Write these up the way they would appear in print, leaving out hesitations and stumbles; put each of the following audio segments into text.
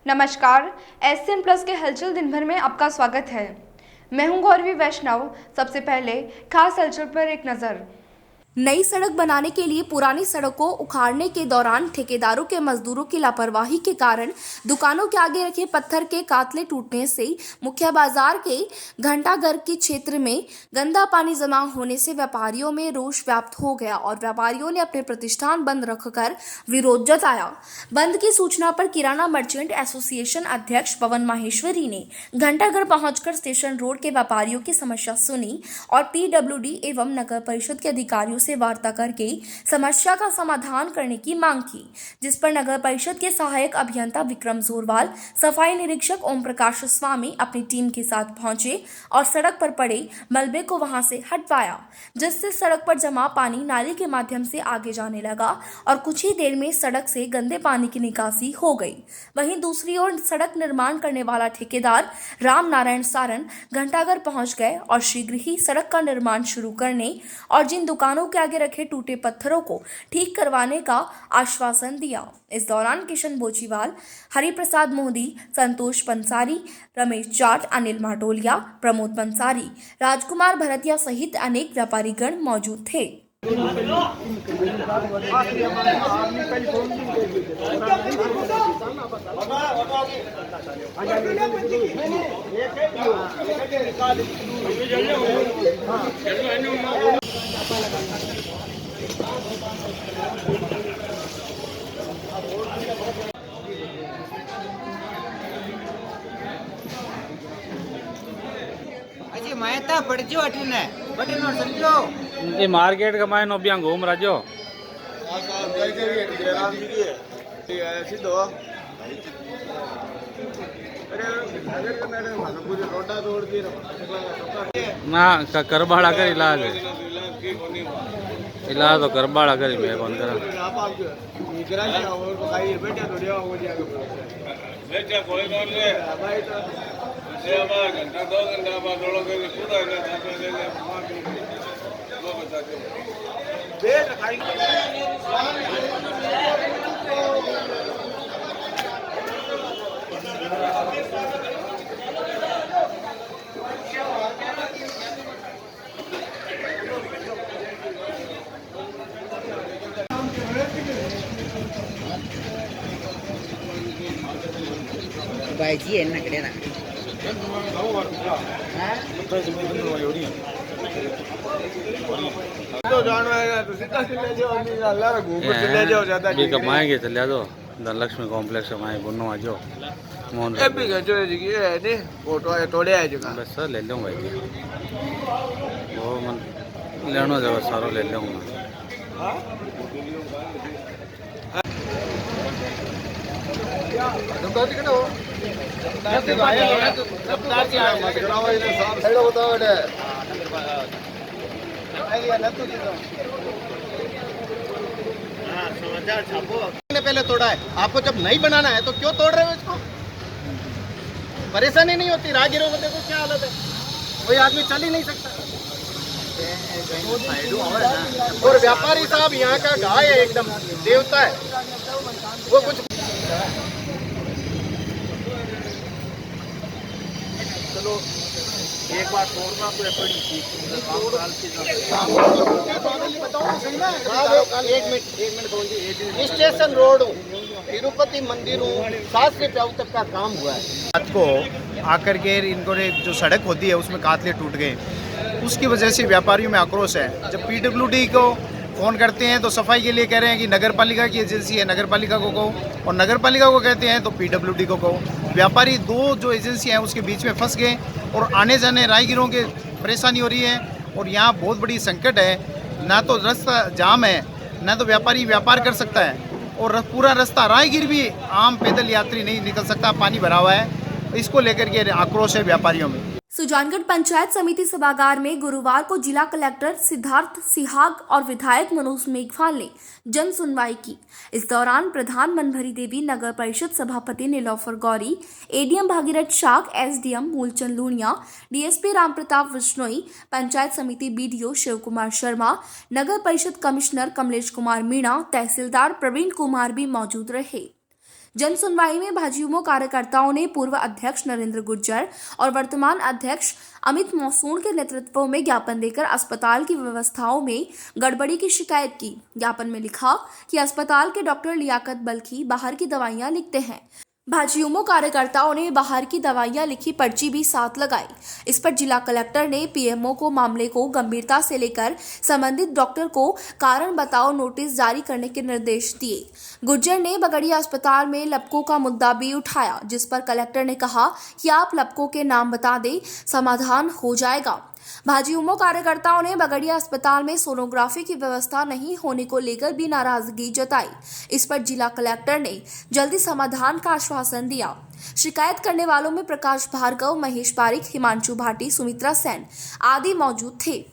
नमस्कार। SN plus के हलचल दिन भर में आपका स्वागत है। मैं हूं गौरवी वैष्णव। सबसे पहले खास हलचल पर एक नजर। नई सड़क बनाने के लिए पुरानी सड़क को उखाड़ने के दौरान ठेकेदारों के मजदूरों की लापरवाही के कारण दुकानों के आगे रखे पत्थर के कातले टूटने से मुख्य बाजार के घंटाघर के क्षेत्र में गंदा पानी जमा होने से व्यापारियों में रोष व्याप्त हो गया और व्यापारियों ने अपने प्रतिष्ठान बंद रखकर विरोध जताया। बंद की सूचना पर किराना मर्चेंट एसोसिएशन अध्यक्ष पवन माहेश्वरी ने घंटाघर पहुंचकर स्टेशन रोड के व्यापारियों की समस्या सुनी और पीडब्ल्यूडी एवं नगर परिषद के अधिकारियों से वार्ता करके समस्या का समाधान करने की मांग की, जिस पर नगर परिषद के सहायक अभियंता विक्रम जोरवाल, सफाई निरीक्षक ओम प्रकाश स्वामी अपनी टीम के साथ पहुंचे और सड़क पर पड़े मलबे को वहां से हटवाया, जिससे सड़क पर जमा पानी नाली के माध्यम से आगे जाने लगा और कुछ ही देर में सड़क से गंदे पानी की निकासी हो गई। वहीं दूसरी ओर सड़क निर्माण करने वाला ठेकेदार राम नारायण सारन घंटाघर पहुंच गए और शीघ्र ही सड़क का निर्माण शुरू करने और जिन दुकानों के आगे रखे टूटे पत्थरों को ठीक करवाने का आश्वासन दिया। इस दौरान किशन बोचीवाल, हरिप्रसाद मोदी, संतोष पंसारी, रमेश जाट, अनिल माटोलिया, प्रमोद पंसारी, राजकुमार भरतिया सहित अनेक व्यापारीगण मौजूद थे। अजी मैं ता पड़ जो अठने बटन और समझो ये मार्केट का मैं नोबिया घूम रहा जो सीधो ना करबाड़ा कर इलाज इलाज तो करबाड़ा कर मैं कौन करा बेटा कोई बात नहीं भाई तो घंटा 2 घंटा बाद लोग पूरा है वो बता के बेट खाएंगे भाई जी है ना कड़े ना तो जानवा है तो सीधा चले जाओ नहीं अल्लाह रा घूम के चले जाओ ज्यादा भी कमाएंगे चले दो धनलक्ष्मी कॉम्प्लेक्स में बुनो आ जाओ मोहन ए भी गजो जी है ने फोटो है तोड़े है जो बस सर ले लूँ भाई वो मन लेना जब सारो ले लूँगा पहले तोड़ा है। आपको जब नहीं बनाना है तो क्यों तोड़ रहे हो इसको? परेशानी नहीं होती? राहगीरों को देखो क्या हालत है, कोई आदमी चल ही नहीं सकता। और व्यापारी साहब यहाँ का गाय है, एकदम देवता है वो। कुछ चलो एक बार तोड़ना तो पड़ी एक मिनट बोलिए। स्टेशन रोड तिरुपति मंदिर शास्त्री प्याऊ तक का काम हुआ है। रात को आकर के इनको जो सड़क होती है उसमें कातले टूट गए, उसकी वजह से व्यापारियों में आक्रोश है। जब पीडब्ल्यूडी को फ़ोन करते हैं तो सफाई के लिए कह रहे हैं कि नगर पालिका की एजेंसी है, नगर पालिका को कहो, और नगर पालिका को कहते हैं तो पीडब्ल्यूडी को कहो। व्यापारी दो जो एजेंसी हैं उसके बीच में फंस गए और आने जाने राहगीरों के परेशानी हो रही है। और यहाँ बहुत बड़ी संकट है, ना तो रास्ता जाम है, ना तो व्यापारी व्यापार कर सकता है, और पूरा रास्ता राहगीर भी आम पैदल यात्री नहीं निकल सकता, पानी भरा हुआ है। इसको लेकर के आक्रोश है व्यापारियों में। सुजानगढ़ पंचायत समिति सभागार में गुरुवार को जिला कलेक्टर सिद्धार्थ सिहाग और विधायक मनोज मेघवाल ने जन सुनवाई की। इस दौरान प्रधान मनभरी देवी, नगर परिषद सभापति नीलोफर गौरी, एडीएम भागीरथ शाक, एसडीएम मूलचंद लूनिया, डीएसपी रामप्रताप विश्नोई, पंचायत समिति बीडीओ शिव कुमार शर्मा, नगर परिषद कमिश्नर कमलेश कुमार मीणा, तहसीलदार प्रवीण कुमार भी मौजूद रहे। जन सुनवाई में भाजयुमो कार्यकर्ताओं ने पूर्व अध्यक्ष नरेंद्र गुर्जर और वर्तमान अध्यक्ष अमित मौसून के नेतृत्व में ज्ञापन देकर अस्पताल की व्यवस्थाओं में गड़बड़ी की शिकायत की। ज्ञापन में लिखा कि अस्पताल के डॉक्टर लियाकत बल्खी बाहर की दवाइयां लिखते हैं। भाजयुमो कार्यकर्ताओं ने बाहर की दवाइयां लिखी पर्ची भी साथ लगाई। इस पर जिला कलेक्टर ने पीएमओ को मामले को गंभीरता से लेकर संबंधित डॉक्टर को कारण बताओ नोटिस जारी करने के निर्देश दिए। गुर्जर ने बगड़िया अस्पताल में लपकों का मुद्दा भी उठाया, जिस पर कलेक्टर ने कहा कि आप लपकों के नाम बता दें, समाधान हो जाएगा। भाजयुमो कार्यकर्ताओं ने बगड़िया अस्पताल में सोनोग्राफी की व्यवस्था नहीं होने को लेकर भी नाराजगी जताई। इस पर जिला कलेक्टर ने जल्दी समाधान का आश्वासन दिया। शिकायत करने वालों में प्रकाश भार्गव, महेश पारिक, हिमांशु भाटी, सुमित्रा सेन आदि मौजूद थे।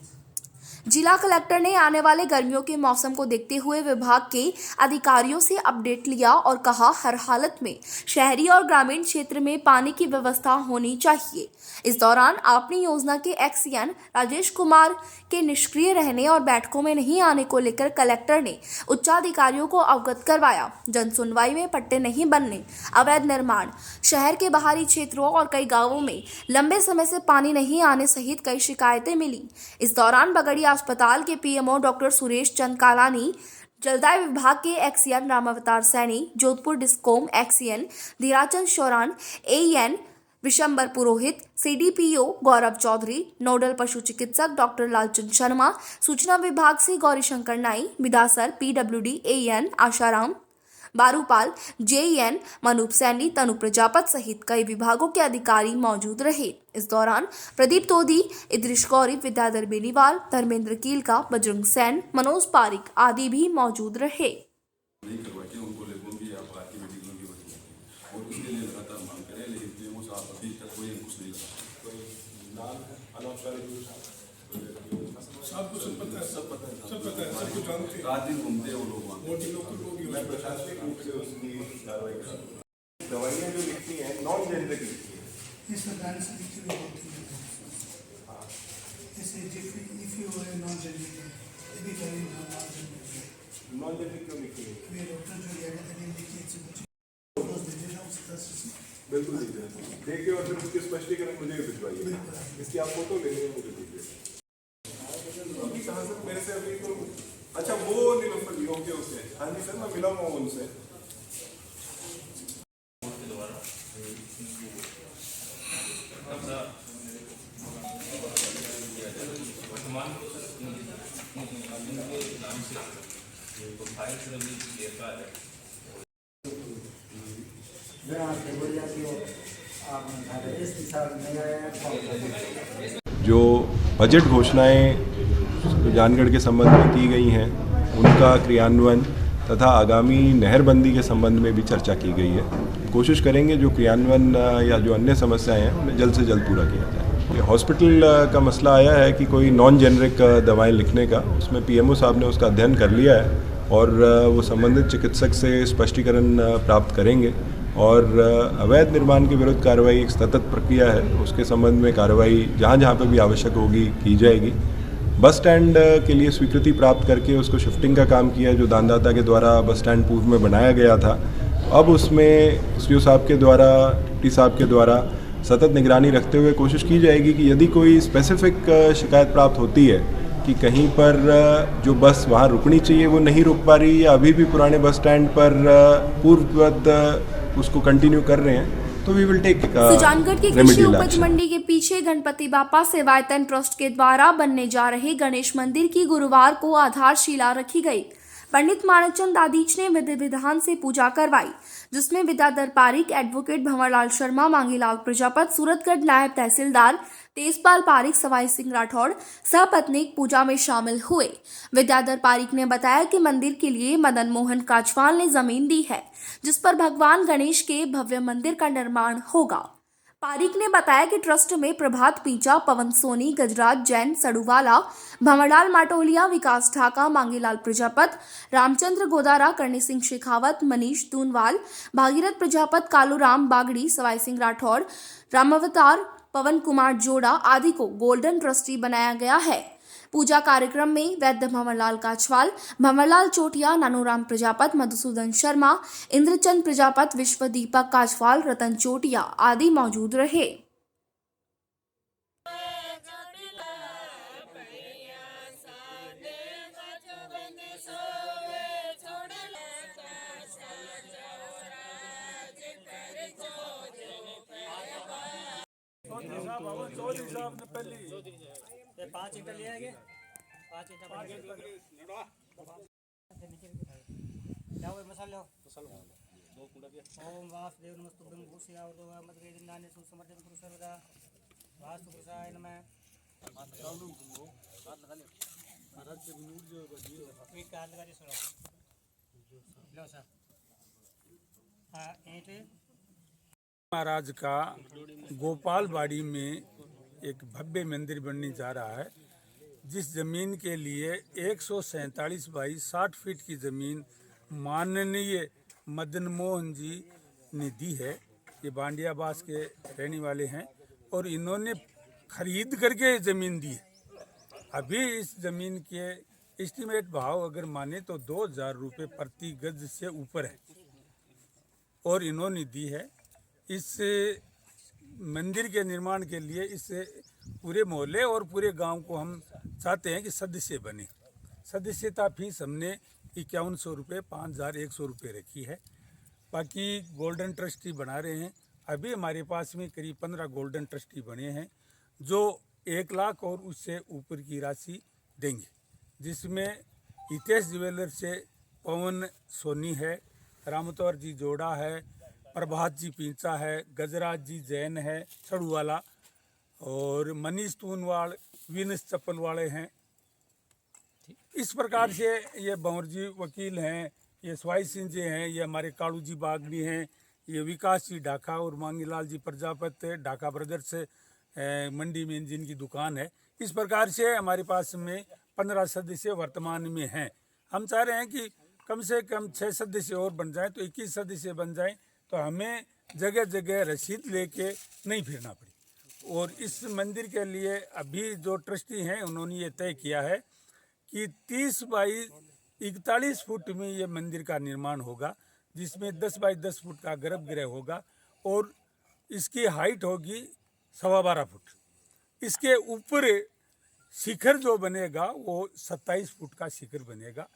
जिला कलेक्टर ने आने वाले गर्मियों के मौसम को देखते हुए विभाग के अधिकारियों से अपडेट लिया और कहा हर हालत में शहरी और ग्रामीण क्षेत्र में पानी की व्यवस्था होनी चाहिए। इस दौरान आपनी योजना के एक्सईएन राजेश कुमार के निष्क्रिय रहने और बैठकों में नहीं आने को लेकर कलेक्टर ने उच्चाधिकारियों को अवगत करवाया। जन सुनवाई में पट्टे नहीं बनने, अवैध निर्माण, शहर के बाहरी क्षेत्रों और कई गांवों में लंबे समय से पानी नहीं आने सहित कई शिकायतें मिली। इस दौरान बगड़िया अस्पताल के पीएमओ डॉक्टर सुरेश चंद कालानी, जलदाय विभाग के XEN Ramavtar Saini, Jodhpur discom XEN Dhirachand Shauran, AEN Vishambar Purohit, CDPO Gaurav Chaudhary, nodal पशु चिकित्सक डॉक्टर लालचंद शर्मा, सूचना विभाग से Gaurishankar Nai, Bidasar PWD AEN Asharam, Barupal, JEN Manup Saini, Tanu Prajapat सहित कई विभागों के अधिकारी मौजूद रहे। इस दौरान प्रदीप तोदी, इद्रिश गौरी, विद्याधर बेनीवाल, धर्मेंद्र कीलका, बजरंग सैन, मनोज पारिक आदि भी मौजूद रहे। सब कुछ पता है, सब पता है, सब कुछ जानते हैं। रात दिन घूमते हैं वो लोग वहाँ। मैं प्रशासनिक रूप से उसकी कार्रवाई कर रहा हूँ। दवाइयाँ जो लिखती हैं नॉन जेनेरिक लिखती हैं। इस ब्रांड से लिखी हुई होती है। जैसे इफ़ी हो है नॉन जेनेरिक है, ये भी नॉन जेनेरिक क्यों लिखती है? ये डॉक्टर जो लिखी है बिल्कुल दीजिए, देखिए और फिर उसके स्पष्टीकरण मुझे भी भिजवाइए। इसकी आप फोटो ले लेंगे, मुझे दीजिए। अभी कहाँ से मेरे से अभी तो अच्छा वो नीलोफर जी, ओके ओके, हाँ जी सर मैं मिला हूँ उनसे। जो बजट घोषणाएं जानगढ़ के संबंध में की गई हैं उनका क्रियान्वयन तथा आगामी नहरबंदी के संबंध में भी चर्चा की गई है। कोशिश करेंगे जो क्रियान्वयन या जो अन्य समस्याएं हैं उन्हें जल्द से जल्द पूरा किया जाए। ये हॉस्पिटल का मसला आया है कि कोई नॉन जेनरिक दवाएं लिखने का, उसमें पीएमओ साहब ने उसका अध्ययन कर लिया है और वो संबंधित चिकित्सक से स्पष्टीकरण प्राप्त करेंगे और अवैध निर्माण के विरुद्ध कार्रवाई एक सतत प्रक्रिया है, उसके संबंध में कार्रवाई जहाँ जहाँ पर भी आवश्यक होगी की जाएगी। बस स्टैंड के लिए स्वीकृति प्राप्त करके उसको शिफ्टिंग का काम किया जो दानदाता के द्वारा बस स्टैंड पूर्व में बनाया गया था। अब उसमें एसडीओ साहब के द्वारा, टी साहब के द्वारा सतत निगरानी रखते हुए कोशिश की जाएगी कि यदि कोई स्पेसिफिक शिकायत प्राप्त होती है कि कहीं पर जो बस वहाँ रुकनी चाहिए वो नहीं रुक पा रही या अभी भी पुराने बस स्टैंड पर पूर्ववत उसको कंटिन्यू कर रहे हैं, तो वी विल टेक सुजानगढ़ की कृषि उपज मंडी के पीछे गणपति बापा सेवायतन ट्रस्ट के द्वारा बनने जा रहे गणेश मंदिर की गुरुवार को आधारशिला रखी गई। पंडित माणकचंद दादीच ने विधि विधान से पूजा करवाई, जिसमें विद्याधर पारिक, एडवोकेट भंवरलाल शर्मा, मांगीलाल प्रजापत, सूरतगढ़ नायब तहसीलदार तेजपाल पारिक, सवाई सिंह राठौड़ सपत्नीक पूजा में शामिल हुए। विद्याधर पारिक ने बताया कि मंदिर के लिए मदन मोहन काचवाल ने जमीन दी है, जिस पर भगवान गणेश के भव्य मंदिर का निर्माण होगा। पारिक ने बताया कि ट्रस्ट में प्रभात पींचा, पवन सोनी, गजराज जैन, सड़ूवाला, भंवरलाल माटोलिया, विकास ढाका, मांगीलाल प्रजापत, रामचंद्र गोदारा, करणी सिंह शेखावत, मनीष दूनवाल, भागीरथ प्रजापत, कालूराम बागड़ी, सवाई सिंह राठौड़, रामावतार, पवन कुमार जोड़ा आदि को गोल्डन ट्रस्टी बनाया गया है। पूजा कार्यक्रम में वैद्य भंवरलाल काछवाल, भंवरलाल चोटिया, नानूराम प्रजापत, मधुसूदन शर्मा, इंद्रचंद प्रजापत, विश्व दीपक काछवाल, रतन चोटिया आदि मौजूद रहे। ओम वासुदेव नमस्तुभ्यं भूषयावतो मद्वेदिन्नानि सुसमर्जन कुरु सर्वदा वास्तु पुरुषाय नमः। एक कार्ड लगा दे सुनो लो सर। हाँ महाराज का गोपालबाड़ी में एक भव्य मंदिर बनने जा रहा है, जिस जमीन के लिए 147 बाई 60 फीट की जमीन माननीय मदन मोहन जी ने दी है। ये बांडियाबास के रहने वाले हैं और इन्होंने खरीद करके ज़मीन दी है। अभी इस ज़मीन के एस्टीमेट भाव अगर माने तो 2000 रुपये प्रति गज से ऊपर है और इन्होंने दी है। इस मंदिर के निर्माण के लिए इस पूरे मोहल्ले और पूरे गांव को हम चाहते हैं कि सदस्य बने। सदस्यता फीस हमने 5100 रुपये 5100 रुपये रखी है। बाकी गोल्डन ट्रस्टी बना रहे हैं। अभी हमारे पास में करीब 15 गोल्डन ट्रस्टी बने हैं जो 1 लाख और उससे ऊपर की राशि देंगे, जिसमें हितेश ज्वेलर से पवन सोनी है, रामतौर जी जोड़ा है, प्रभात जी पींचा है, गजराज जी जैन है छड़ू वाला, और मनीष तूनवाल वीनस चप्पल वाले हैं। इस प्रकार से ये भंवर जी वकील हैं, ये स्वाई सिंह जी हैं, ये हमारे कालू जी बागनी हैं, ये विकास जी ढाका और मांगीलाल जी प्रजापत ढाका ब्रदर्स मंडी में जिनकी दुकान है। इस प्रकार से हमारे पास में 15 सदस्य वर्तमान में हैं। हम चाह रहे हैं कि कम से कम 6 सदस्य और बन जाएं तो 21 सदस्य बन जाएं तो हमें जगह जगह रसीद लेके नहीं फिरना पड़े। और इस मंदिर के लिए अभी जो ट्रस्टी हैं उन्होंने ये तय किया है कि 30 बाई 41 फुट में ये मंदिर का निर्माण होगा, जिसमें 10 बाई 10 फुट का गर्भगृह होगा और इसकी हाइट होगी 12.25 फुट। इसके ऊपर शिखर जो बनेगा वो 27 फुट का शिखर बनेगा।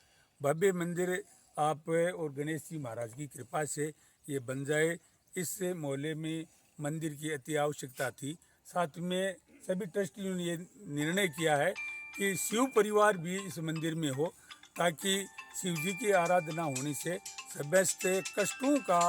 भव्य मंदिर आप और गणेश जी महाराज की कृपा से ये बन जाए। इस मोहल्ले में मंदिर की अति आवश्यकता थी। साथ में सभी ट्रस्टियों ने ये निर्णय किया है कि शिव परिवार भी इस मंदिर में हो, ताकि शिव जी की आराधना होने से समस्त कष्टों का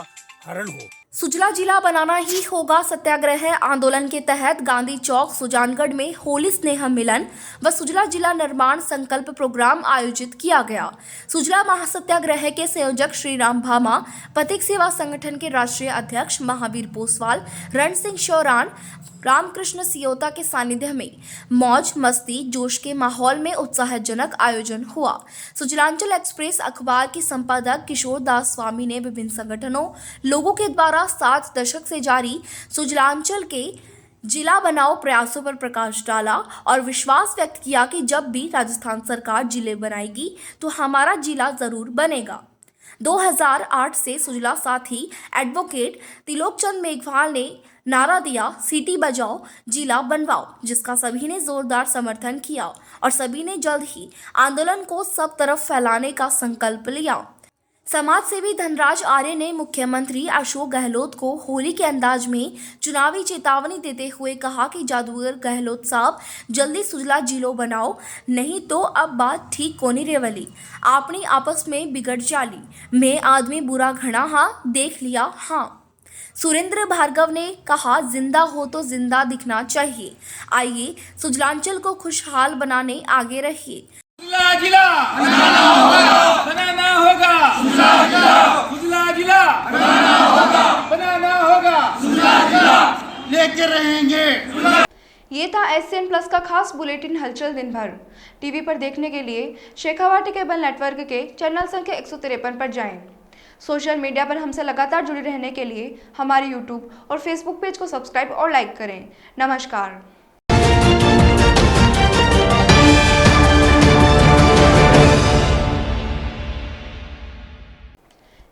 हरण हो। सुजला जिला बनाना ही होगा सत्याग्रह आंदोलन के तहत गांधी चौक सुजानगढ़ में होली स्नेह मिलन व सुजला जिला निर्माण संकल्प प्रोग्राम आयोजित किया गया। सुजला महासत्याग्रह के संयोजक श्री राम भामा, पथिक सेवा संगठन के राष्ट्रीय अध्यक्ष महावीर पोसवाल, रण सिंह शौरान, रामकृष्ण सियोता के सानिध्य में मौज मस्ती जोश के माहौल में उत्साहजनक आयोजन हुआ। सुजलांचल एक्सप्रेस अखबार की संपादक किशोर दास स्वामी ने विभिन्न संगठनों लोगों के द्वारा 7 दशक से जारी सुजलांचल के जिला बनाओ प्रयासों पर प्रकाश डाला और विश्वास व्यक्त किया कि जब भी राजस्थान सरकार जिले बनाएगी तो हमारा जिला जरूर बनेगा। 2008 से सुजला साथी एडवोकेट तिलोकचंद मेघवाल ने नारा दिया, सीटी बजाओ जिला बनवाओ, जिसका सभी ने जोरदार समर्थन किया और सभी ने जल्द ही आंदोलन को सब तरफ फैलाने का संकल्प लिया। समाज सेवी धनराज आर्य ने मुख्यमंत्री अशोक गहलोत को होली के अंदाज में चुनावी चेतावनी देते हुए कहा कि जादूगर गहलोत साहब जल्दी सुजला जिलो बनाओ, नहीं तो अब बात ठीक कोनी रेवली, आपनी आपस में बिगड़ जाली, मैं आदमी बुरा घना हाँ देख लिया हाँ। सुरेंद्र भार्गव ने कहा, जिंदा हो तो जिंदा दिखना चाहिए, आइए सुजलांचल को खुशहाल बनाने आगे रहिए। सुजला जिला बनाना होगा, बनाना होगा, सुजला जिला बनाना होगा, बनाना होगा, सुजला जिला लेके रहेंगे। ये था SCN प्लस का खास बुलेटिन हलचल दिन भर। टीवी पर देखने के लिए शेखावाटी केबल नेटवर्क के चैनल संख्या 153 पर जाएं। सोशल मीडिया पर हमसे लगातार जुड़े रहने के लिए हमारे YouTube और Facebook पेज को सब्सक्राइब और लाइक करें। नमस्कार।